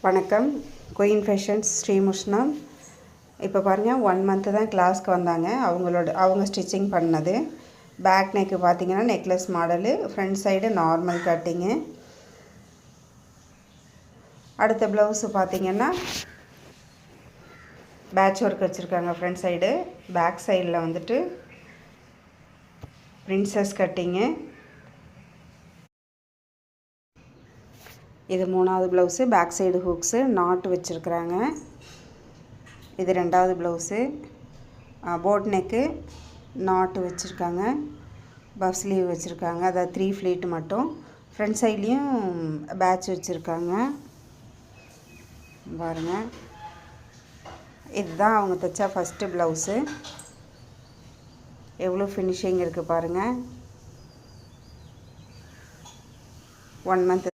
வணக்கம். Queen fashions Srimushna. இப்போ பாருங்கள், 1 மந்த்து தான் கிளாஸ்க்கு வந்தாங்க. அவங்க ஸ்டிச்சிங் பண்ணது. பேக் நெக்கு பார்த்தீங்கன்னா necklace model, front side normal cutting. அடுத்த ப்ளவுஸு பார்த்தீங்கன்னா பேட்ச் ஒர்க் வச்சுருக்காங்க ஃப்ரண்ட் சைடு. பேக் சைடில் வந்துட்டு பிரின்சஸ் கட்டிங்கு. இது 3வது ப்ளவுஸு. பேக் சைடு ஹூக்ஸு நாட்டு வச்சுருக்குறாங்க. இது 2வது ப்ளவுஸு. போட் நெக்கு நாட்டு வச்சுருக்காங்க. பஃப் ஸ்லீவ் வச்சுருக்காங்க. அதாவது 3 ஃப்ளீட் மட்டும். ஃப்ரண்ட் சைட்லேயும் பேட்ச் வச்சுருக்காங்க பாருங்கள். இதுதான் அவங்க தைச்சா ஃபஸ்ட்டு ப்ளவுஸு. எவ்வளோ ஃபினிஷிங் இருக்குது பாருங்கள். 1 மந்த்